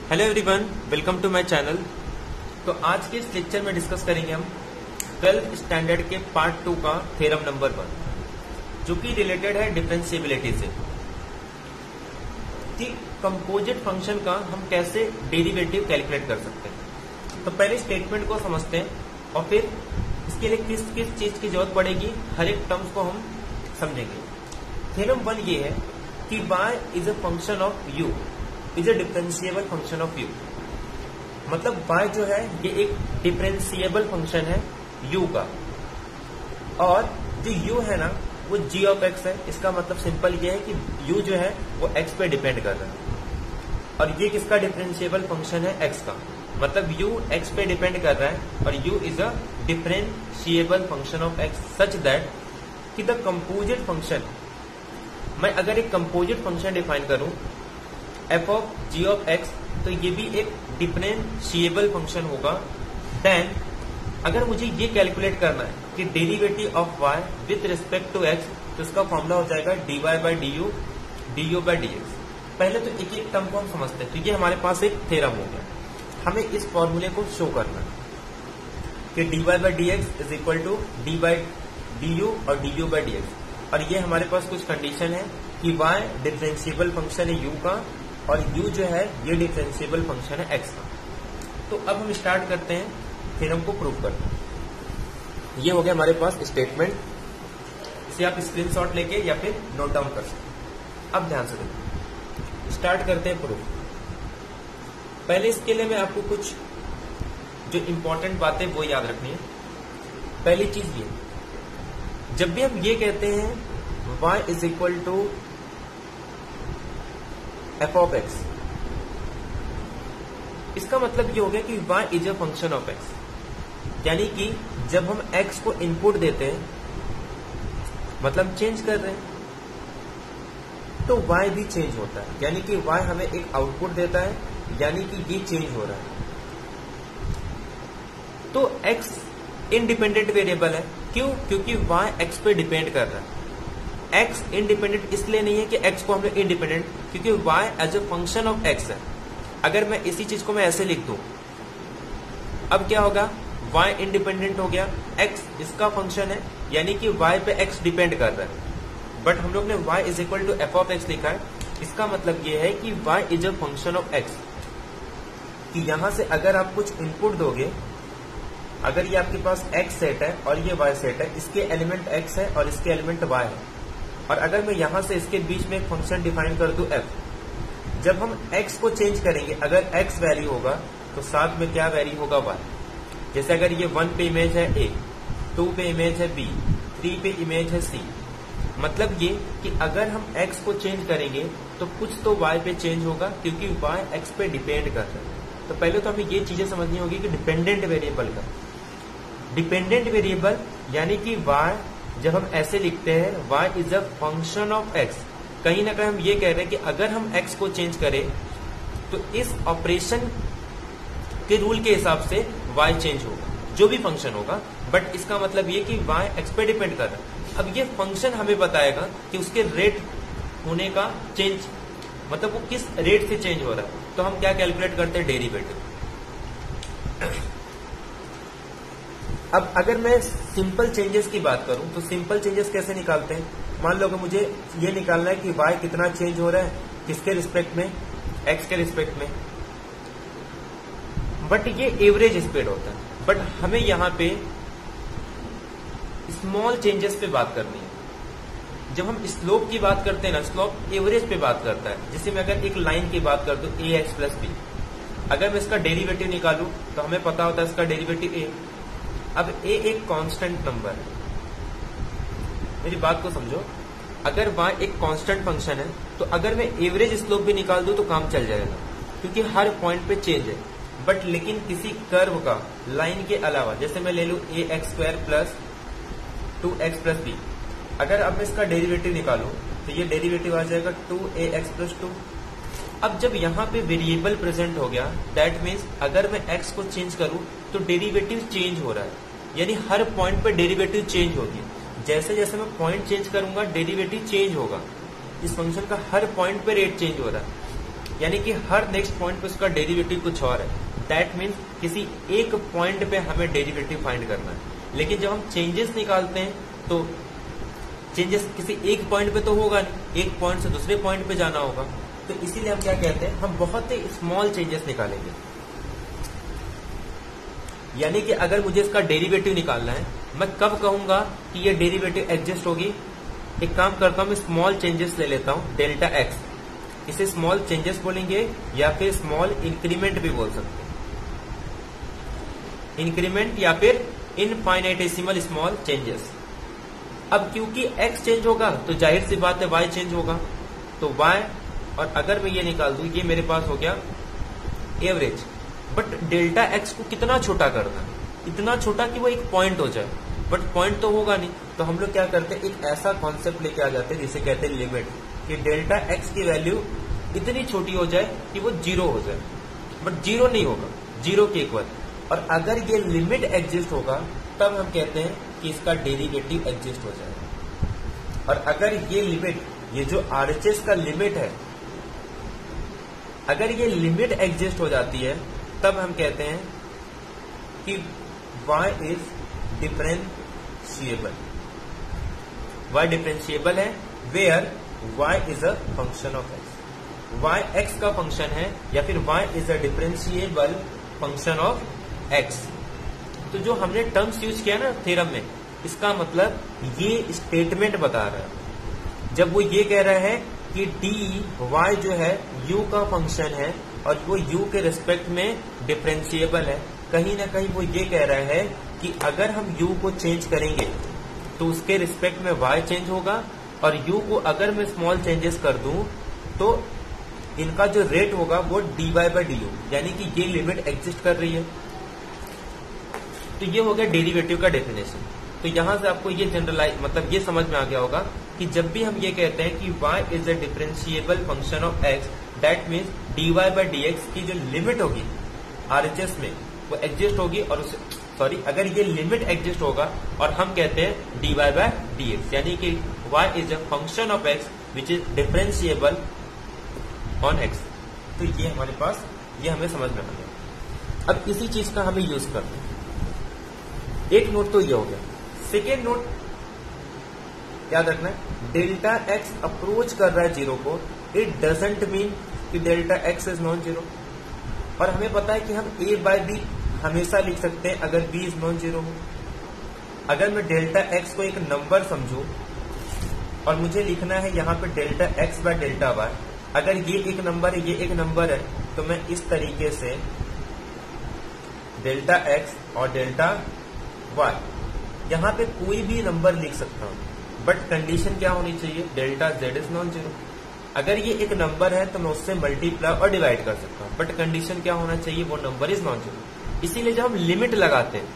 Hello everyone, welcome to my channel. तो आज के इस लेक्चर में डिस्कस करेंगे हम 12th स्टैंडर्ड के पार्ट 2 का थ्योरम नंबर 1, जो कि रिलेटेड है डिफरेंशिएबिलिटी से, कि कंपोजिट फंक्शन का हम कैसे डेरिवेटिव कैलकुलेट कर सकते हैं। तो पहले स्टेटमेंट को समझते हैं और फिर इसके लिए किस किस चीज की जरूरत पड़ेगी, हर एक टर्म्स को हम समझेंगे। थ्योरम 1 ये है कि y is a function of u is a differentiable function of u। मतलब y जो है ये एक डिफरेंशिएबल फंक्शन है u का, और जो u है ना वो g ऑफ x है। इसका मतलब सिंपल ये है कि u जो है वो x पे डिपेंड कर रहा है, और ये किसका डिफरेंशिएबल फंक्शन है, x का। मतलब u x पे डिपेंड कर रहा है और u is a differentiable function of x such that कि द कंपोजिट फंक्शन, मैं अगर एक कंपोजिट फंक्शन डिफाइन करूं f of g of x, तो ये भी एक डिफरेंशिएबल फंक्शन होगा। देन अगर मुझे ये कैलकुलेट करना है कि derivative of y with respect to x, तो इसका फॉर्मूला हो जाएगा dy by D U D you by D X. पहले तो एक एक टर्म को हम समझते हैं, तो ये हमारे पास एक थ्योरम हो गया। हमें इस फॉर्मूले को शो करना है कि dy by D x is equal to d by D u और d you by D x. और ये हमारे पास कुछ कंडीशन है कि y डिफरेंशिएबल फंक्शन है u का, और u जो है ये डिफरेंशिएबल फंक्शन है x का। तो अब हम स्टार्ट करते हैं थ्योरम को प्रूव करते हैं। ये हो गया हमारे पास स्टेटमेंट, इसे आप स्क्रीनशॉट लेके या फिर नोट डाउन कर सकते हैं। अब ध्यान से देखिए, स्टार्ट करते हैं प्रूफ। पहले इसके लिए मैं आपको कुछ जो इंपॉर्टेंट बातें वो याद रखनी है। पहली चीज ये, जब भी हम ये कहते हैं y is equal to f of x, इसका मतलब ये हो गया कि y is a function of x। यानी कि जब हम x को इनपुट देते हैं, मतलब चेंज कर रहे हैं, तो y भी चेंज होता है। यानी कि y हमें एक आउटपुट देता है, यानी कि ये चेंज हो रहा है। तो x इंडिपेंडेंट वेरिएबल है। क्यों? क्योंकि y x पे डिपेंड कर रहा है। x इंडिपेंडेंट इसलिए नहीं है कि x को हमने इंडिपेंडेंट, क्योंकि y as a function of x है। अगर मैं इसी चीज को मैं ऐसे लिख दूं, अब क्या होगा, y इंडिपेंडेंट हो गया, x इसका फंक्शन है, यानी कि y पे x डिपेंड कर रहा है। बट हम लोग ने y is equal to f of x लिखा है। इसका मतलब ये है कि y is a function of x, कि यहां से अगर आप कुछ इनपुट दोगे, अगर ये आपके पास x सेट है और ये y सेट है, इसके एलिमेंट x है और इसके एलिमेंट y है, और अगर मैं यहां से इसके बीच में एक फंक्शन डिफाइन कर दूं f, जब हम x को चेंज करेंगे, अगर x वैल्यू होगा तो साथ में क्या वैल्यू होगा, y। जैसे अगर ये 1 पे इमेज है a, 2 पे इमेज है b, 3 पे इमेज है c। मतलब ये कि अगर हम x को चेंज करेंगे तो कुछ तो y पे चेंज होगा, क्योंकि y x पे डिपेंड कर रहा है। तो पहले तो हमें ये चीजें समझनी होगी कि डिपेंडेंट वेरिएबल का, डिपेंडेंट वेरिएबल यानी कि y, जब हम ऐसे लिखते हैं y is a function of x, कहीं ना कहीं हम ये कह रहे हैं कि अगर हम x को चेंज करें तो इस ऑपरेशन के रूल के हिसाब से y चेंज होगा, जो भी फंक्शन होगा। बट इसका मतलब ये कि y x पे डिपेंड कर रहा है। अब ये फंक्शन हमें बताएगा कि उसके रेट होने का चेंज, मतलब वो किस रेट से चेंज हो रहा है। तो हम क्या कैलकुलेट करते हैं, डेरिवेटिव। अब अगर मैं सिंपल चेंजेस की बात करूं, तो सिंपल चेंजेस कैसे निकालते हैं। मान लो कि मुझे ये निकालना है कि y कितना चेंज हो रहा है, किसके रिस्पेक्ट में, x के रिस्पेक्ट में। बट ये एवरेज स्पीड होता है। बट हमें यहां पे स्मॉल चेंजेस पे बात करनी है। जब हम स्लोप की बात करते हैं ना, स्लोप एवरेज पे बात करता है। जैसे मैं अगर एक लाइन की बात कर दूं ax प्लस b, अगर मैं इसका डेरिवेटिव निकालूं तो हमें पता होता है इसका डेरिवेटिव a। अब a एक कांस्टेंट नंबर है, मेरी बात को समझो। अगर y एक कांस्टेंट फंक्शन है, तो अगर मैं एवरेज स्लोप भी निकाल दूं तो काम चल जाएगा, क्योंकि हर पॉइंट पे चेंज है। बट लेकिन किसी कर्व का, लाइन के अलावा, जैसे मैं ले लूं ax square plus 2x plus b, अगर अब मैं इसका डेरिवेटिव निकालूं तो ये डेरिवेटिव आ जाएगा 2ax प्लस 2। अब जब यहाँ पे वेरिएबल प्रेजेंट हो गया, दैट मीन्स अगर मैं x को चेंज करूं तो डेरिवेटिव चेंज हो रहा है, यानी हर पॉइंट पे डेरिवेटिव चेंज होगी। जैसे जैसे मैं पॉइंट चेंज करूंगा डेरिवेटिव चेंज होगा। इस फंक्शन का हर पॉइंट पे रेट चेंज हो रहा है। यानी कि हर नेक्स्ट पॉइंट पे उसका डेरिवेटिव कुछ और है। दैट मीन्स किसी एक पॉइंट पे हमें डेरिवेटिव फाइंड करना है। लेकिन जब हम चेंजेस निकालते हैं तो चेंजेस किसी एक पॉइंट पे तो होगा नहीं, एक पॉइंट से दूसरे पॉइंट पे जाना होगा। तो इसीलिए हम क्या कहते हैं, हम बहुत ही स्मॉल चेंजेस निकालेंगे। यानी कि अगर मुझे इसका डेरिवेटिव निकालना है, मैं कब कहूंगा कि ये डेरिवेटिव एग्जिस्ट होगी? एक काम करता हूं, मैं स्मॉल चेंजेस ले लेता हूं, डेल्टा एक्स। इसे स्मॉल चेंजेस बोलेंगे या फिर स्मॉल इंक्रीमेंट भी बोल सकते हैं। इंक्रीमेंट या फिर इनफाइनाइटेसिमल स्मॉल चेंजेस। अब क्योंकि x चेंज होगा तो जाहिर सी बात है y चेंज होगा, तो y, और अगर मैं ये निकाल दूं, ये मेरे पास हो गया एवरेज। बट डेल्टा x को कितना छोटा करना है, इतना छोटा कि वो एक पॉइंट हो जाए, बट पॉइंट तो होगा नहीं। तो हम लोग क्या करते हैं, एक ऐसा कॉन्सेप्ट लेके आ जाते हैं जिसे कहते हैं लिमिट, कि डेल्टा x की वैल्यू इतनी छोटी हो जाए कि वो 0 हो जाए, बट 0 नहीं होगा, 0 के इक्वल। और अगर ये लिमिट एग्जिस्ट होगा तब हम कहते हैं कि इसका डेरिवेटिव एग्जिस्ट हो जाएगा। और अगर ये लिमिट, ये जो RHS का लिमिट है, अगर ये लिमिट एग्जिस्ट हो जाती है तब हम कहते हैं कि y is differentiable. y differentiable है, where y is a function of x। y x का फंक्शन है या फिर y is a differentiable function of x। तो जो हमने टर्म्स यूज किया ना थ्योरम में, इसका मतलब ये स्टेटमेंट बता रहा है। जब वो ये कह रहा है कि डी वाई जो है u का फंक्शन है और वो u के रिस्पेक्ट में डिफरेंशिएबल है, कहीं ना कहीं वो ये कह रहा है कि अगर हम u को चेंज करेंगे तो उसके रिस्पेक्ट में y चेंज होगा, और u को अगर मैं स्मॉल चेंजेस कर दूं तो इनका जो रेट होगा वो dy बाय डी यू, यानी कि ये लिमिट एग्जिस्ट कर रही है। तो ये हो गया डेरिवेटिव का डेफिनेशन। तो यहां से आपको ये जनरलाइज, मतलब ये समझ में आ गया होगा कि जब भी हम ये कहते हैं कि y is a differentiable function of x, that means dy by dx की जो लिमिट होगी RHS में वो एग्जिस्ट होगी। और उसे अगर ये लिमिट एग्जिस्ट होगा और हम कहते हैं dy बाय dx, यानी कि y is a function of x which is differentiable on x। तो ये हमारे पास, ये हमें समझ में आ गया। अब इसी चीज का हमें यूज करते हैं। एक नोट तो ये हो गया। सेकेंड नोट याद रखना है, डेल्टा एक्स अप्रोच कर रहा है 0 को, इट डजंट मीन कि delta X is non zero. और हमें पता है कि हम a बाय बी हमेशा लिख सकते हैं अगर b इज नॉन जीरो हो। अगर मैं डेल्टा एक्स को एक नंबर समझू और मुझे लिखना है यहाँ पे delta X by delta Y, अगर ये एक नंबर है, ये एक नंबर है, तो मैं इस तरीके से डेल्टा एक्स और डेल्टा वाई यहाँ पे कोई भी नंबर लिख सकता हूँ, बट कंडीशन क्या होनी चाहिए, delta Z is non zero. अगर ये एक नंबर है तो मैं उससे मल्टीप्लाई और डिवाइड कर सकता हूँ, बट कंडीशन क्या होना चाहिए, वो नंबर इज नॉन जीरो। इसीलिए जब हम लिमिट लगाते हैं,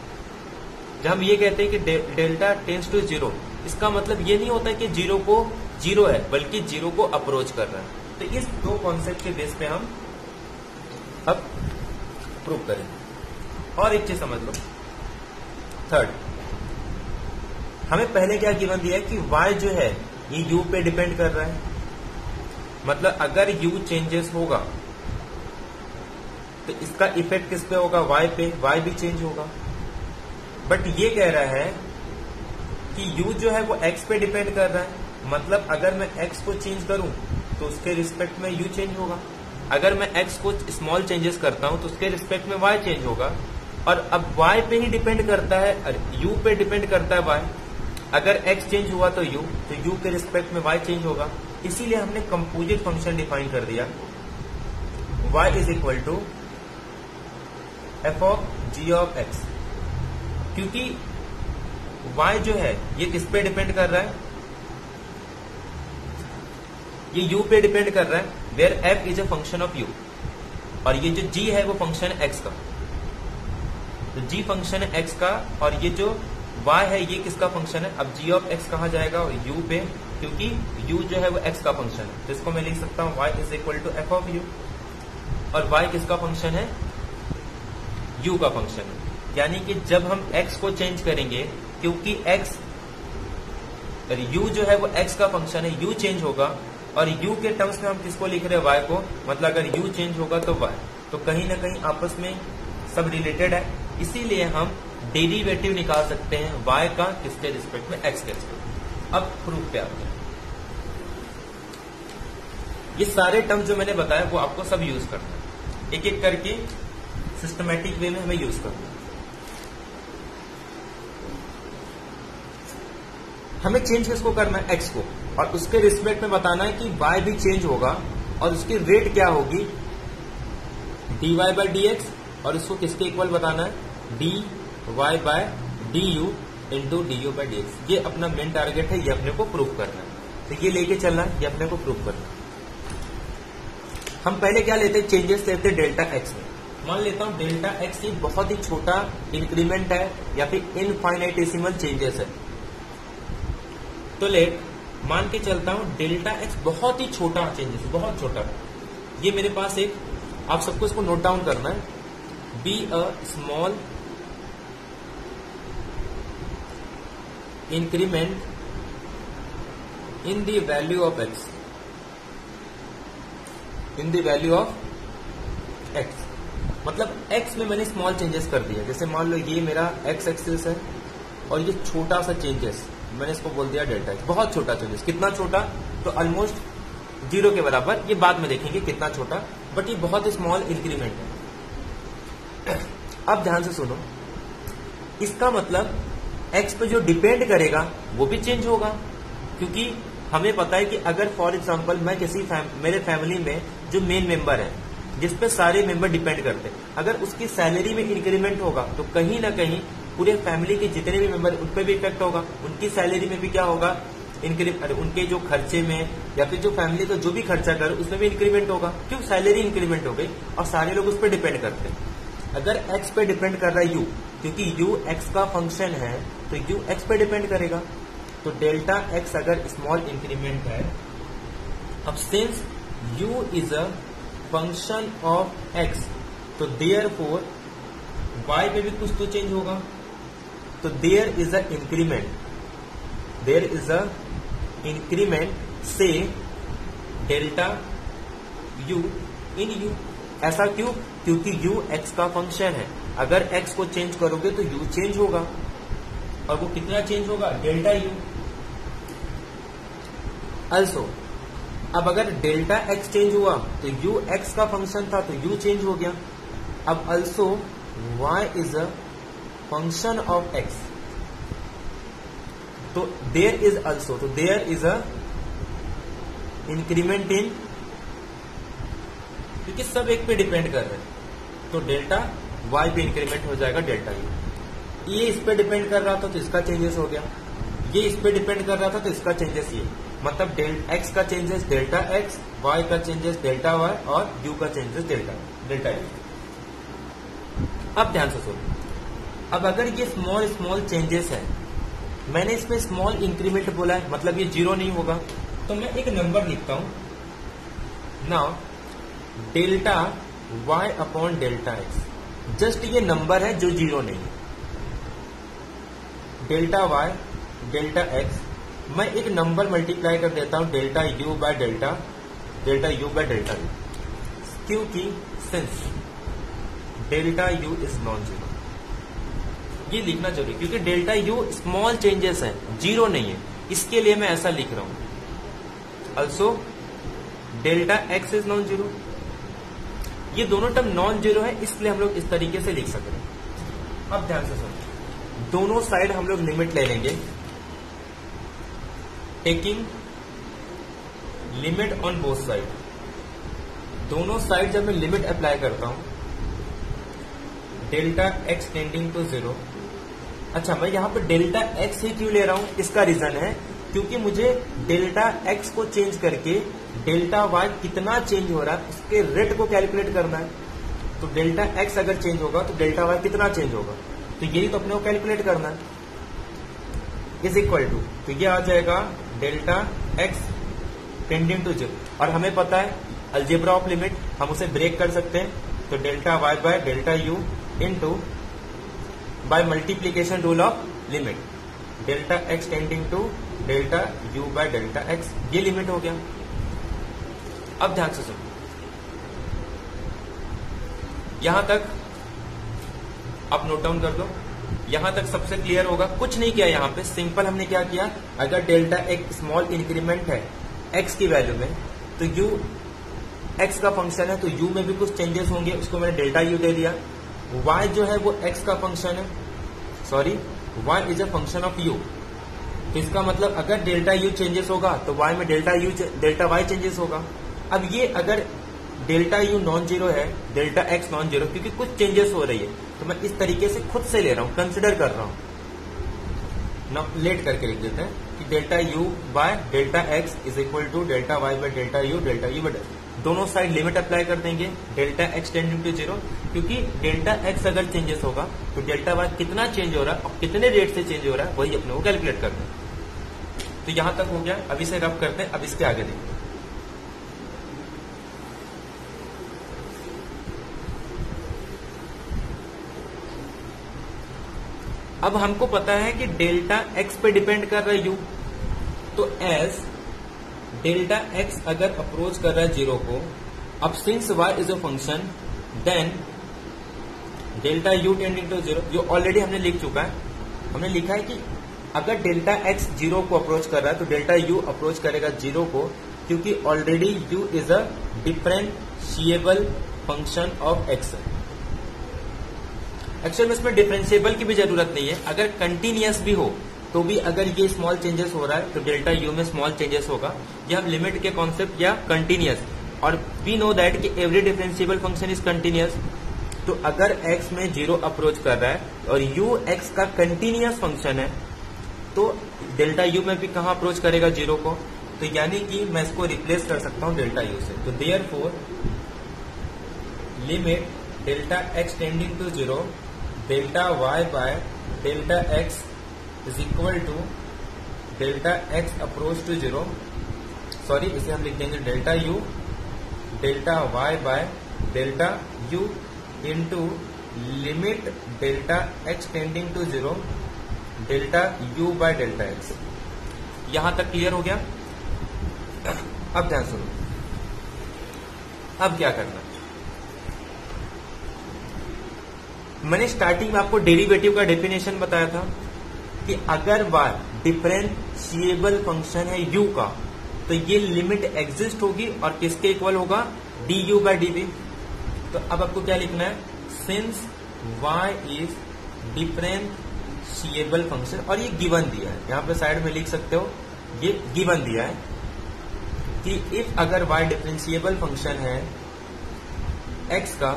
जब हम ये कहते हैं कि डेल्टा टेंस टू जीरो, इसका मतलब ये नहीं होता कि जीरो को जीरो है, बल्कि जीरो को अप्रोच कर रहा है। तो इस दो कॉन्सेप्ट के बेस पे हम अब प्रूव करेंगे। और एक चीज समझ लो, थर्ड, हमें पहले क्या गिवन दिया है कि y जो है ये u पे डिपेंड कर रहा है, मतलब अगर u चेंजेस होगा तो इसका इफेक्ट किस पे होगा, y पे, y भी चेंज होगा। बट ये कह रहा है कि u जो है वो x पे डिपेंड कर रहा है, मतलब अगर मैं x को चेंज करूं तो उसके रिस्पेक्ट में u चेंज होगा। अगर मैं x को स्मॉल चेंजेस करता हूं तो उसके रिस्पेक्ट में y चेंज होगा। और अब y पे ही डिपेंड करता है, u पे डिपेंड करता है y। अगर x चेंज हुआ तो u के रिस्पेक्ट में y चेंज होगा। इसीलिए हमने कंपोजिट फंक्शन डिफाइन कर दिया, y is equal to F of G of X, क्योंकि y जो है ये किस पे डिपेंड कर रहा है, ये u पे डिपेंड कर रहा है, where f is a function of u, और ये जो g है वो फंक्शन है x का। तो g फंक्शन है x का, और ये जो y है ये किसका फंक्शन है। अब g ऑफ x कहाँ जाएगा, u पे, क्योंकि u जो है वो x का फंक्शन है। तो इसको मैं लिख सकता हूँ y is equal to F of u, और y किसका फंक्शन है, u का फंक्शन है। यानी कि जब हम x को चेंज करेंगे, क्योंकि x, u जो है वो x का फंक्शन है, u चेंज होगा और u के टर्म्स में हम किसको लिख रहे हैं, y को, मतलब अगर u चेंज होगा तो y, तो कहीं ना कहीं आपस में सब रिलेटेड है, इसीलिए हम डेरिवेटिव निकाल सकते हैं y का किसके रिस्पेक्ट में, x के रिस्पेक्ट। अब प्रूफ पे आते हैं। ये सारे टर्म जो मैंने बताया वो आपको सब यूज करना है, एक एक करके सिस्टमैटिक वे में हमें यूज करना है। हमें चेंज किसको करना है, x को, और उसके रिस्पेक्ट में बताना है कि y भी चेंज होगा और उसकी रेट क्या होगी, dy बाई डी एक्स, और इसको किसके इक्वल बताना है, dy by du into D by D X. ये अपना मेन टारगेट है, ये अपने को प्रूव करना है, तो ये लेके चलना है, ये अपने को प्रूव करना है। हम पहले क्या लेते हैं, चेंजेस लेते हैं डेल्टा एक्स में। मान लेता हूं डेल्टा एक्स ये बहुत ही छोटा इंक्रीमेंट है या फिर इनफाइनाइटेसिमल चेंजेस है, तो लेट मान के चलता हूं डेल्टा एक्स बहुत ही छोटा चेंजेस, बहुत छोटा। ये मेरे पास एक, आप सबको इसको नोट डाउन करना है, be a small increment in the value of x, in the value of x, मतलब एक्स में मैंने स्मॉल चेंजेस कर दिया। जैसे मान लो ये मेरा एक्स एक्सिस है और ये छोटा सा चेंजेस मैंने इसको बोल दिया डेल्टा एक्स, बहुत छोटा चेंजेस। कितना छोटा, तो ऑलमोस्ट 0 के बराबर, ये बाद में देखेंगे कितना छोटा, बट ये बहुत स्मॉल इंक्रीमेंट है। अब ध्यान से सुनो, इसका मतलब एक्स पे जो डिपेंड करेगा वो भी चेंज होगा, क्योंकि हमें पता है कि अगर फॉर एग्जांपल मैं किसी मेरे फैमिली में जो मेन मेंबर है, जिसपे सारे मेंबर डिपेंड करते हैं, अगर उसकी सैलरी में इंक्रीमेंट होगा तो कहीं ना कहीं पूरे फैमिली के जितने भी मेंबर उन पे भी इफेक्ट होगा, उनकी सैलरी में भी क्या होगा, उनके जो खर्चे में या फिर जो फैमिली का जो भी खर्चा करे उसमें भी इंक्रीमेंट होगा, क्यों, सैलरी इंक्रीमेंट हो गई और सारे लोग उस पर डिपेंड करते हैं। अगर एक्स पे डिपेंड कर रहा है यू, क्योंकि यू एक्स का फंक्शन है तो यू एक्स पे डिपेंड करेगा, तो डेल्टा एक्स अगर स्मॉल इंक्रीमेंट है, अब since U is a function of X, तो देयरफॉर वाई पे भी कुछ तो चेंज होगा, तो there is a increment, there is a increment से डेल्टा यू इन यू। ऐसा क्यों, क्योंकि यू एक्स का फंक्शन है, अगर एक्स को चेंज करोगे तो यू चेंज होगा, और वो कितना चेंज होगा, डेल्टा यू। अल्सो अब अगर डेल्टा एक्स चेंज हुआ तो यू एक्स का फंक्शन था तो यू चेंज हो गया। अब also Y is a function of X, तो देयर इज अल्सो, तो there is a increment in, क्योंकि सब एक पे डिपेंड कर रहे हैं, तो डेल्टा वाई पे इंक्रीमेंट हो जाएगा डेल्टा यू। ये इस पे डिपेंड कर रहा था तो इसका चेंजेस हो गया, ये इस पे डिपेंड कर रहा था तो इसका चेंजेस ये, मतलब एक्स का चेंजेस डेल्टा एक्स, वाई का चेंजेस डेल्टा वाई और यू का चेंजेस डेल्टा यू। अब ध्यान से सुनो, अब अगर ये स्मॉल स्मॉल चेंजेस है, मैंने इसमें स्मॉल इंक्रीमेंट बोला है, मतलब ये 0 नहीं होगा, तो मैं एक नंबर लिखता हूं now, delta Y upon delta X, just ये नंबर है जो 0 नहीं है, डेल्टा वाई डेल्टा एक्स, मैं एक नंबर मल्टीप्लाई कर देता हूं delta you by delta you by delta u, क्योंकि since delta u is non zero, ये लिखना जरूरी, क्योंकि डेल्टा यू स्मॉल चेंजेस है, 0 नहीं है, इसके लिए मैं ऐसा लिख रहा हूं। Also delta X is non zero, ये दोनों टर्म नॉन जीरो है, इसलिए हम लोग इस तरीके से लिख सकते हैं। अब ध्यान से सुनो, दोनों साइड हम लोग लिमिट ले लेंगे, taking limit on both side, दोनों साइड जब मैं लिमिट अप्लाई करता हूं, डेल्टा एक्स टेंडिंग टू 0। अच्छा, मैं यहां पे डेल्टा एक्स ही क्यों ले रहा हूं, इसका रीजन है क्योंकि मुझे डेल्टा एक्स को चेंज करके डेल्टा वाई कितना चेंज हो रहा है उसके रेट को कैलकुलेट करना है। तो डेल्टा एक्स अगर चेंज होगा तो डेल्टा वाई कितना चेंज होगा, तो यही तो अपने को कैलकुलेट करना है, इज इक्वल टू, तो ये आ जाएगा डेल्टा एक्स टेंडिंग टू 0, और हमें पता है अलजेब्रा ऑफ लिमिट, हम उसे ब्रेक कर सकते हैं, तो delta Y by delta U into by multiplication rule of limit, delta X tending to delta you by delta X, ये लिमिट हो गया। अब ध्यान से सुनो, यहां तक आप नोट डाउन कर दो, यहां तक सबसे क्लियर होगा। कुछ नहीं किया यहां पे, सिंपल हमने क्या किया, अगर डेल्टा एक स्मॉल इंक्रीमेंट है एक्स की वैल्यू में, तो यू एक्स का फंक्शन है तो यू में भी कुछ चेंजेस होंगे, उसको मैंने डेल्टा यू दे दिया। वाई जो है वो एक्स का फंक्शन है, sorry Y is a function of U, तो इसका मतलब अगर डेल्टा यू चेंजेस होगा तो वाई में डेल्टा वाई चेंजेस होगा। अब ये अगर डेल्टा यू नॉन जीरो है, डेल्टा एक्स नॉन जीरो, क्योंकि कुछ चेंजेस हो रही है, तो मैं इस तरीके से खुद से ले रहा हूं, कंसिडर कर रहा हूं ना, लेट करके लिख देते हैं कि delta you by delta X is equal to delta Y by delta you by, दोनों साइड लिमिट अप्लाई कर देंगे, delta X tending to zero, क्योंकि डेल्टा एक्स अगर चेंजेस होगा तो डेल्टा वाई कितना चेंज हो रहा है और कितने रेट से चेंज हो रहा है वही अपने को कैलकुलेट करना है। तो यहां तक हो गया, अब इसे रब करते हैं, अब इसके आगे देखते हैं। अब हमको पता है कि डेल्टा एक्स पे डिपेंड कर रहा है यू, तो एज डेल्टा एक्स अगर अप्रोच कर रहा है जीरो को, अब since Y is a function then delta U tending to zero, जो ऑलरेडी हमने लिख चुका है, हमने लिखा है कि अगर डेल्टा एक्स जीरो को अप्रोच कर रहा है तो डेल्टा यू अप्रोच करेगा जीरो को, क्योंकि already U is a differentiable function of X. Actual में इसमें डिफरेंशिएबल की भी जरूरत नहीं है, अगर कंटिन्यूअस भी हो तो भी अगर ये स्मॉल चेंजेस हो रहा है तो डेल्टा यू में स्मॉल चेंजेस होगा। ये हम लिमिट के कॉन्सेप्ट या कंटिन्यूअस, और वी नो दैट कि every differentiable function is continuous, तो अगर एक्स में जीरो अप्रोच कर रहा है और यू एक्स का कंटिन्यूअस फंक्शन है तो डेल्टा यू में भी कहां अप्रोच करेगा जीरो को, तो यानी कि मैं इसको रिप्लेस कर सकता हूं डेल्टा यू से। तो therefore limit delta X tending to zero delta Y by delta X is equal to delta X approach to zero, sorry इसे हम लिख देंगे delta U delta Y by delta U into limit delta X tending to zero delta you by delta X. यहां तक clear हो गया? अब ध्यान सुनो, अब क्या करना, मैंने स्टार्टिंग में आपको डेरिवेटिव का डेफिनेशन बताया था कि अगर y डिफरेंशिएबल फंक्शन है u का तो ये लिमिट एग्जिस्ट होगी और किसके इक्वल होगा, du बाय dv। तो अब आपको क्या लिखना है, since y is differentiable function, और ये गिवन दिया है, यहां पे साइड में लिख सकते हो, ये गिवन दिया है कि इफ अगर y डिफरेंशिएबल फंक्शन है x का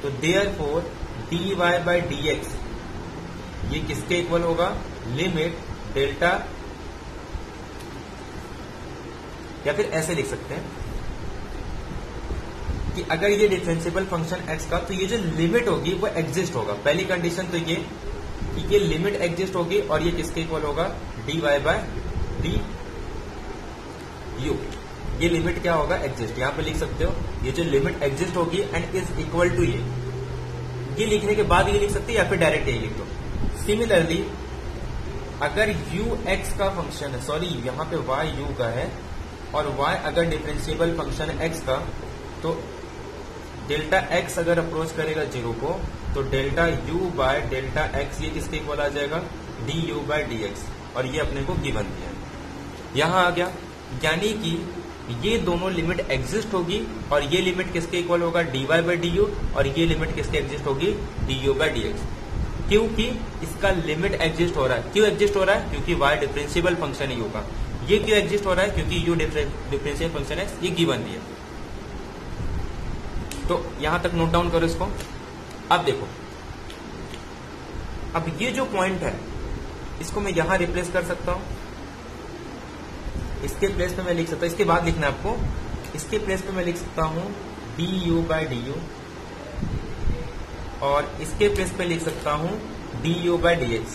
तो देयरफॉर dy बाय dx ये किसके इक्वल होगा, लिमिट डेल्टा, या फिर ऐसे लिख सकते हैं कि अगर ये डिफरेंशिएबल फंक्शन x का तो ये जो लिमिट होगी वो एग्जिस्ट होगा। पहली कंडीशन तो ये कि ये लिमिट एग्जिस्ट होगी और ये किसके इक्वल होगा, dy बाय du, ये लिमिट क्या होगा, एग्जिस्ट। यहां पे लिख सकते हो ये जो लिमिट एग्जिस्ट होगी एंड इज इक्वल टू ये लिखने के बाद ये लिख सकते हैं या फिर डायरेक्ट ये लिख दो। सिमिलरली अगर u x का फंक्शन है, सॉरी यहां पे y u का है और y अगर डिफरेंशिएबल फंक्शन है x का, तो डेल्टा x अगर अप्रोच करेगा जीरो को तो delta u by delta x ये किसके इक्वल आ जाएगा, du बाय dx, और ये अपने को गिवन दिया है। यहां आ गया, यानी कि ये दोनों लिमिट एग्जिस्ट होगी और ये लिमिट किसके इक्वल होगा, dy बाय du, और ये लिमिट किसके एग्जिस्ट होगी, du बाय dx, क्योंकि इसका लिमिट एग्जिस्ट हो रहा है। क्यों एग्जिस्ट हो रहा है, क्योंकि y डिफरेंशिएबल फंक्शन ही होगा। ये क्यों एग्जिस्ट हो रहा है, क्योंकि u डिफरेंशिएबल फंक्शन है, ये गिवन दिया। तो यहां तक नोट डाउन करो इसको। अब देखो, अब ये जो पॉइंट है इसको मैं यहां रिप्लेस कर सकता हूं, इसके प्लेस पे मैं लिख सकता हूं, इसके बाद लिखना है आपको, इसके प्लेस पे मैं लिख सकता हूं du बाय du, और इसके प्लेस पे लिख सकता हूं du बाय dx।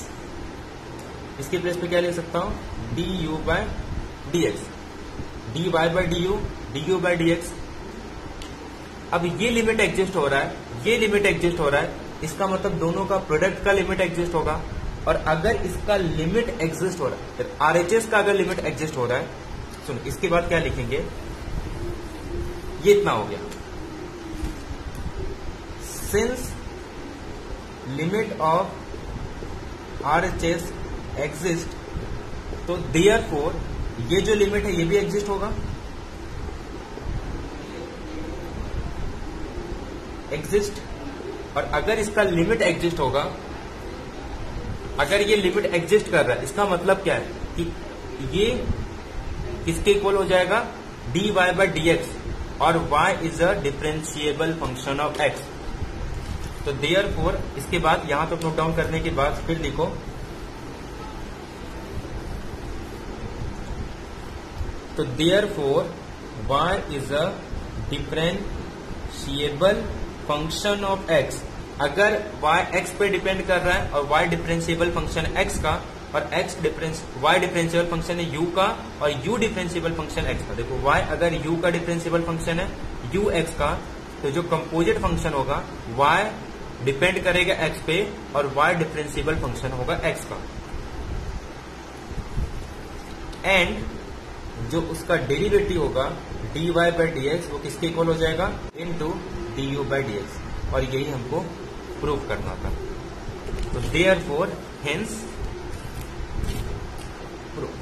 इसके प्लेस पे क्या लिख सकता हूं, du by dx, dy by du by dx। अब ये लिमिट एग्जिस्ट हो रहा है, ये लिमिट एग्जिस्ट हो रहा है, इसका मतलब दोनों का प्रोडक्ट का लिमिट एग्जिस्ट होगा। और अगर इसका लिमिट एग्जिस्ट हो रहा है, फिर RHS का अगर लिमिट एग्जिस्ट हो रहा है, सुनो इसके बाद क्या लिखेंगे, ये इतना हो गया। Since limit of RHS exist, तो देयरफॉर ये जो लिमिट है ये भी एग्जिस्ट होगा, एग्जिस्ट। और अगर इसका लिमिट एग्जिस्ट होगा, अगर ये लिमिट एग्जिस्ट कर रहा है, इसका मतलब क्या है कि ये किसके इक्वल हो जाएगा, dy/dx, और y is a differentiable function of x। तो देयरफॉर इसके बाद यहां तक नोट डाउन करने के बाद फिर लिखो, तो therefore y is a differentiable function of x। अगर y x पे डिपेंड कर रहा है और y डिफरेंशिएबल फंक्शन x का, और y डिफरेंशिएबल फंक्शन है u का, और u डिफरेंशिएबल फंक्शन x का। देखो y अगर u का डिफरेंशिएबल फंक्शन है u x का, तो जो कंपोजिट फंक्शन होगा y डिपेंड करेगा x पे और y डिफरेंशिएबल फंक्शन होगा x का। एंड जो उसका डेरिवेटिव होगा dy/dx वो किसके इक्वल हो जाएगा, इनटू du/dx। और यही हमको प्रूव करना था। तो देयरफॉर हेंस प्रूव।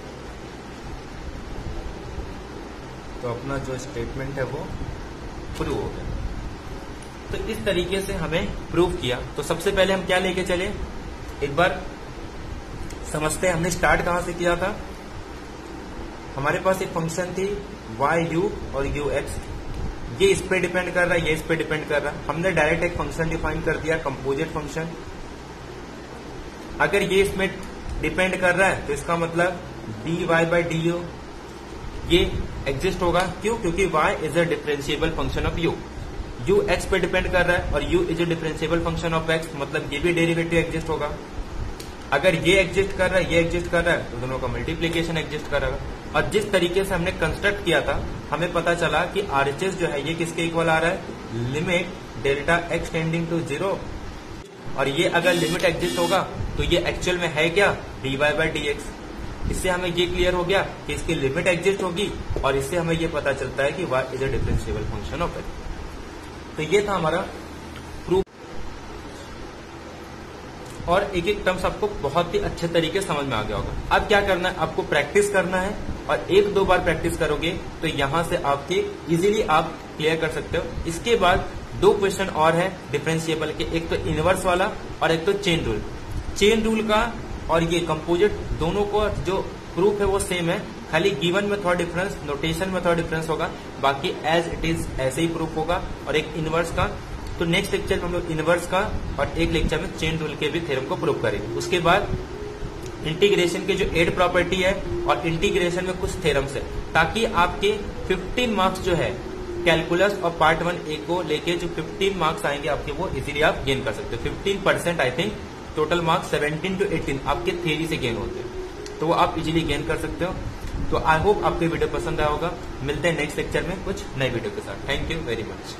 तो अपना जो स्टेटमेंट है वो प्रूव हो गया। तो इस तरीके से हमें प्रूव किया। तो सबसे पहले हम क्या लेके चले, एक बार समझते हैं हमने स्टार्ट कहां से किया था। हमारे पास एक फंक्शन थी y(u) और ux, ये इस पे डिपेंड कर रहा है, ये इस पे डिपेंड कर रहा है। हमने डायरेक्ट एक फंक्शन डिफाइन कर दिया, कंपोजिट फंक्शन। अगर ये इसमें डिपेंड कर रहा है तो इसका मतलब dy/du ये एग्जिस्ट होगा। क्यों? क्योंकि y is a differentiable function of u। u x पे डिपेंड कर रहा है और u is a differentiable function of x, मतलब ये भी डेरिवेटिव एग्जिस्ट होगा। अगर ये एग्जिस्ट कर रहा है, ये एग्जिस्ट कर रहा है, तो दोनों का मल्टीप्लीकेशन एग्जिस्ट करेगा। और जिस तरीके से हमने कंस्ट्रक्ट किया था, हमें पता चला कि RHS जो है ये किसके इक्वल आ रहा है, limit delta x tending to 0। और ये अगर लिमिट एग्जिस्ट होगा तो ये एक्चुअल में है क्या, dy/dx। इससे हमें ये क्लियर हो गया कि इसकी लिमिट एग्जिस्ट होगी, और इससे हमें ये पता चलता है कि y is a differentiable function of x। तो ये था हमारा प्रूफ। और एक एक टर्म्स आपको बहुत ही अच्छे तरीके से समझ में आ गया होगा। अब क्या करना है, आपको प्रैक्टिस करना है, और एक दो बार प्रैक्टिस करोगे तो यहां से आपके इजीली आप क्लियर कर सकते हो। इसके बाद दो क्वेश्चन और है डिफरेंशिएबल के, एक तो इनवर्स वाला और एक तो चेन रूल। चेन रूल का और ये कंपोजिट दोनों को जो प्रूफ है वो सेम है, खाली गिवन में थोड़ा डिफरेंस, नोटेशन में थोड़ा डिफरेंस होगा, बाकी एज इट इज ऐसे ही प्रूफ होगा। और एक इनवर्स का, तो नेक्स्ट लेक्चर में हम लोग इनवर्स का और एक लेक्चर में चेन रूल के भी थ्योरम को प्रूव करेंगे। उसके बाद इंटीग्रेशन के जो 8 प्रॉपर्टी है और इंटीग्रेशन में कुछ थ्योरम्स है, ताकि आपके 15 मार्क्स जो है कैलकुलस और पार्ट 1A को लेके जो 15 मार्क्स आएंगे आपके, वो इजीली आप गेन कर सकते हो। 15% I think total marks 17 to 18 आपके थ्योरी से गेन होते हैं, तो वो आप इजीली गेन कर सकते हो। तो आई होप आपको वीडियो पसंद आया होगा। मिलते हैं नेक्स्ट लेक्चर में कुछ नए वीडियो के साथ। Thank you very much.